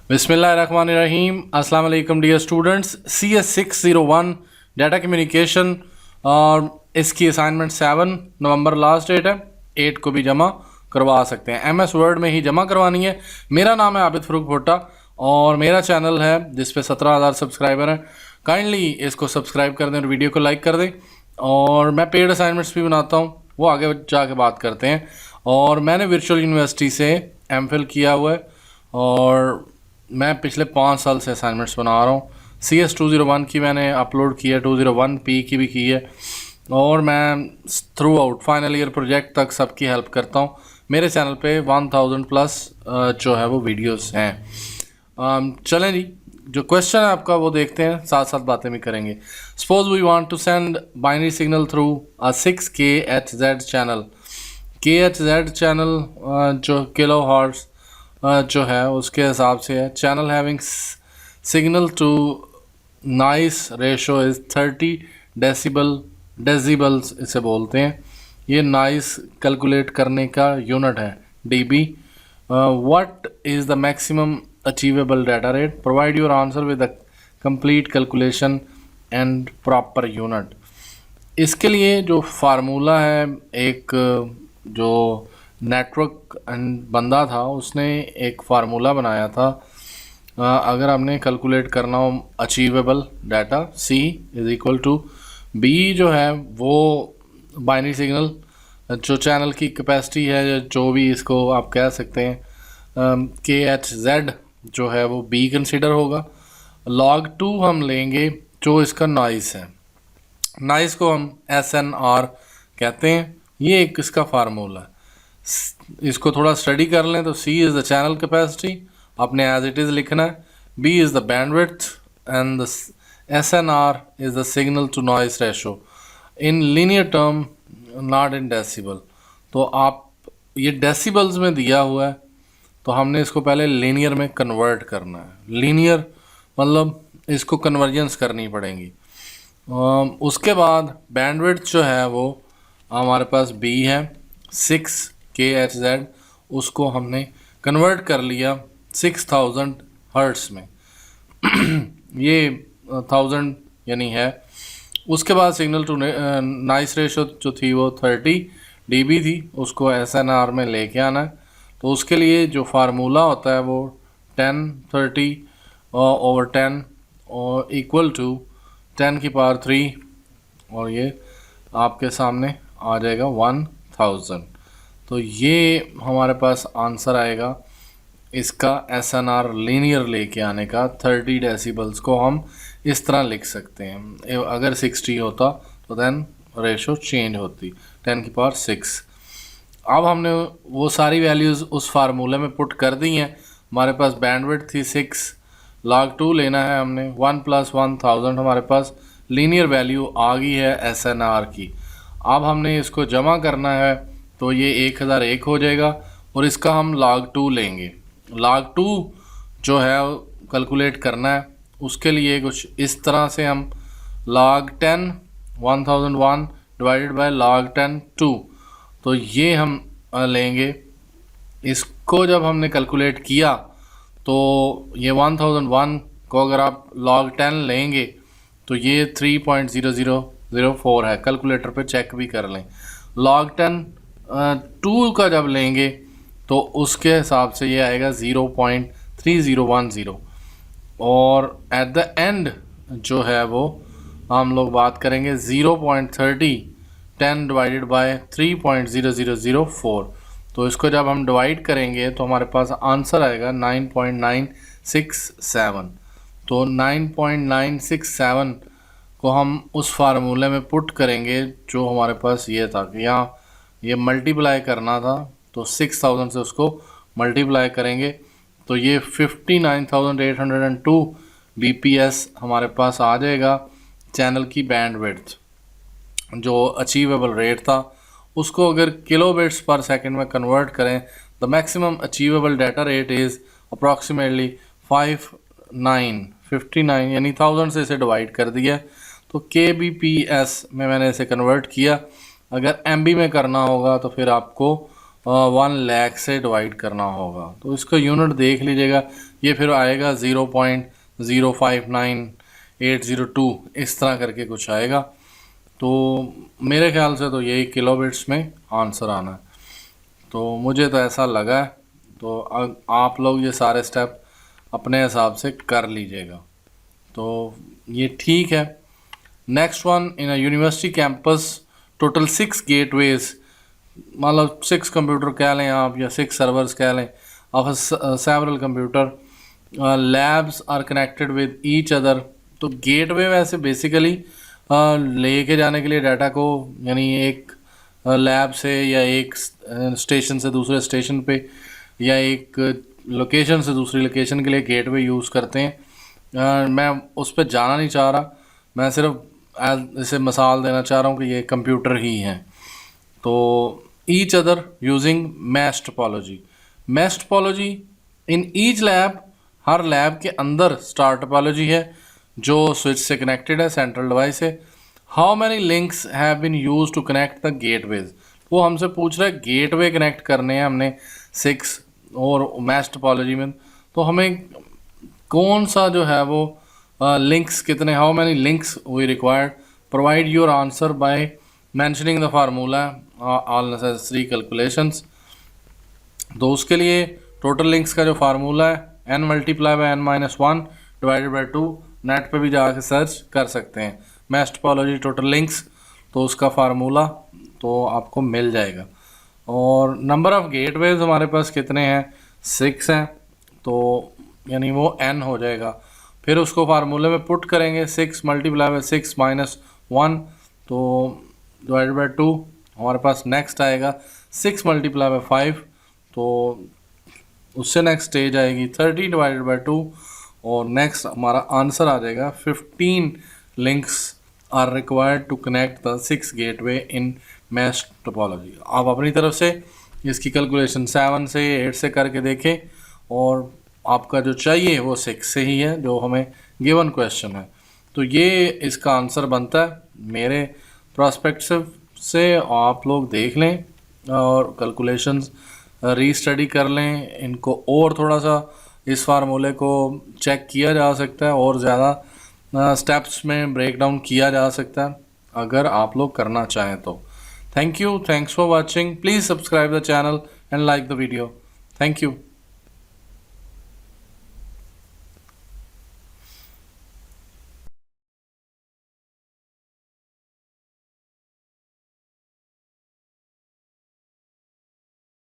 बिस्मिल्लाहिर्रहमानिर्रहीम। अस्सलाम वालेकुम dear students. CS 601 data communication और इसकी असाइनमेंट 7 नवंबर लास्ट डेट है। 8 को भी जमा करवा सकते हैं। MS वर्ड में ही जमा करवानी है। मेरा नाम है आबिद फ़रूक भुट्टा और मेरा चैनल है जिस पे 17,000 सब्सक्राइबर हैं। काइंडली इसको सब्सक्राइब कर दें और वीडियो को लाइक कर दें। और मैं पेड असाइनमेंट्स भी बनाता हूँ, वो आगे जाके बात करते हैं। और मैंने वर्चुअल यूनिवर्सिटी से MPhil किया हुआ है और मैं पिछले 5 साल से असाइनमेंट्स बना रहा हूँ। CS 201 की मैंने अपलोड की है, 201P की भी की है और मैं through out final year project तक सबकी हेल्प करता हूँ। मेरे चैनल पे 1000 प्लस जो है वो वीडियोस हैं। चलें जी, जो क्वेश्चन है आपका वो देखते हैं, साथ साथ बातें भी करेंगे। Suppose we want to send binary signal through a 6kHz channel. KHZ channel जो किलो हर्ट्ज जो है उसके हिसाब से है। Channel having signal to noise ratio is 30 decibels इसे बोलते हैं। ये नॉइस कैलकुलेट करने का यूनिट है dB। What is the maximum achievable data rate? Provide your answer with the complete calculation and proper unit. इसके लिए जो फार्मूला है, एक जो नेटवर्क बंदा था उसने एक फार्मूला बनाया था। अगर हमने कैलकुलेट करना हो achievable data, C is equal to B जो है वो बाइनरी सिग्नल जो चैनल की कैपेसिटी है, जो भी इसको आप कह सकते हैं, KHZ जो है वो B कंसिडर होगा। log 2 हम लेंगे जो इसका नॉइस है, नॉइस को हम SNR कहते हैं। ये एक इसका फार्मूला है। इसको थोड़ा स्टडी कर लें तो C is the channel capacity, आपने एज इट इज़ लिखना है। B is the bandwidth and the SNR is the signal to noise ratio in linear term, not in decibel. तो आप ये डेसिबल्स में दिया हुआ है तो हमने इसको पहले लीनियर में कन्वर्ट करना है। लीनियर मतलब इसको कन्वर्जेंस करनी पड़ेगी। उसके बाद बैंडविड्थ जो है वो हमारे पास B है 6kHz, उसको हमने कन्वर्ट कर लिया 6000 हर्ट्स में ये 1000 यानी है। उसके बाद सिग्नल टू नॉइस रेशो जो थी वो 30 dB थी, उसको SNR में लेके आना है। तो उसके लिए जो फार्मूला होता है वो 1030/10 और इक्वल टू 10 की पावर 3 और ये आपके सामने आ जाएगा 1000। तो ये हमारे पास आंसर आएगा इसका SNR लीनियर लेके आने का। 30 डेसिबल्स को हम इस तरह लिख सकते हैं। अगर 60 होता तो देन रेशो चेंज होती 10 की पावर 6। अब हमने वो सारी वैल्यूज़ उस फार्मूले में पुट कर दी हैं। हमारे पास बैंडविड्थ थी 6, log 2 लेना है हमने। 1 + 1000 हमारे पास लीनियर वैल्यू आ गई है SNR की। अब हमने इसको जमा करना है तो ये 1001 हो जाएगा और इसका हम log 2 लेंगे। log 2 जो है कैलकुलेट करना है, उसके लिए कुछ इस तरह से हम log 10 1001 डिवाइडेड बाय log 10 2, तो ये हम लेंगे। इसको जब हमने कैलकुलेट किया तो ये 1001 को अगर आप log 10 लेंगे तो ये 3.0004 है। कैलकुलेटर पे चेक भी कर लें। log 10 2 का जब लेंगे तो उसके हिसाब से ये आएगा 0.3010 और एट द एंड जो है वो हम लोग बात करेंगे 0.30 10 डिवाइडेड बाय 3.0004। तो इसको जब हम डिवाइड करेंगे तो हमारे पास आंसर आएगा 9.967। तो 9.967 को हम उस फार्मूले में पुट करेंगे जो हमारे पास ये था कि यहाँ ये मल्टीप्लाई करना था, तो 6000 से उसको मल्टीप्लाई करेंगे तो ये 59,802 BPS हमारे पास आ जाएगा। चैनल की बैंडविड्थ जो अचीवेबल रेट था उसको अगर किलोबिट्स पर सेकंड में कन्वर्ट करें, the maximum achievable data rate is approximately 59 यानी 1000 से इसे डिवाइड कर दिया तो KBPS में मैंने इसे कन्वर्ट किया। अगर MB में करना होगा तो फिर आपको 1 लाख से डिवाइड करना होगा। तो इसका यूनिट देख लीजिएगा, ये फिर आएगा 0.059802 इस तरह करके कुछ आएगा। तो मेरे ख्याल से तो यही किलोबिट्स में आंसर आना है, तो मुझे तो ऐसा लगा है। तो आप लोग ये सारे स्टेप अपने हिसाब से कर लीजिएगा, तो ये ठीक है। Next one, in a university campus total 6 gateways, मतलब 6 कंप्यूटर कह लें आप या 6 सर्वर्स कह लें of several computer labs are connected with each other. तो गेटवे वैसे बेसिकली लेके जाने के लिए डाटा को, यानी एक लैब से या एक स्टेशन से दूसरे स्टेशन पे या एक लोकेशन से दूसरी लोकेशन के लिए गेटवे यूज़ करते हैं। मैं उस पर जाना नहीं चाह रहा, मैं सिर्फ इसे मिसाल देना चाह रहा हूँ कि ये कंप्यूटर ही हैं। तो each other using mesh topology. Mesh topology in each lab, her lab के अंदर स्टार टोपोलॉजी है जो स्विच से कनेक्टेड है, सेंट्रल डिवाइस है। How many links have been use to connect the gateways. वो हमसे पूछ रहा है गेटवे कनेक्ट करने हैं हमने 6, और मैश टोपोलॉजी में तो हमें कौन सा जो है वो लिंक्स कितने, how many links we required. Provide your answer by mentioning the formula all necessary calculations. तो उसके लिए टोटल लिंक्स का जो फार्मूला है n multiply by n-1 divided by 2, net पे भी जाके सर्च कर सकते हैं मैश टोपोलॉजी टोटल लिंक्स, तो उसका फार्मूला तो आपको मिल जाएगा। और नंबर ऑफ़ गेटवेज हमारे पास कितने हैं, 6 हैं, तो यानी वो n हो जाएगा। फिर उसको फार्मूले में पुट करेंगे, 6 मल्टीप्लाई बाय 6 -1 तो डिवाइडेड बाय 2। हमारे पास नेक्स्ट आएगा 6 मल्टीप्लाई बाय 5, तो उससे नेक्स्ट स्टेज आएगी 30 डिवाइडेड बाय 2, और नेक्स्ट हमारा आंसर आ जाएगा 15 links are required to connect the 6 gateway in mesh topology. आप अपनी तरफ से इसकी कैलकुलेशन 7 से 8 से करके देखें, और आपका जो चाहिए वो 6 से ही है जो हमें गिवन क्वेश्चन है। तो ये इसका आंसर बनता है मेरे प्रोस्पेक्टिव से। आप लोग देख लें और कैलकुलेशंस रीस्टडी कर लें इनको, और थोड़ा सा इस फार्मूले को चेक किया जा सकता है और ज़्यादा स्टेप्स में ब्रेक डाउन किया जा सकता है अगर आप लोग करना चाहें तो। Thank you, thanks for watching, please subscribe the channel and like the video. Thank you.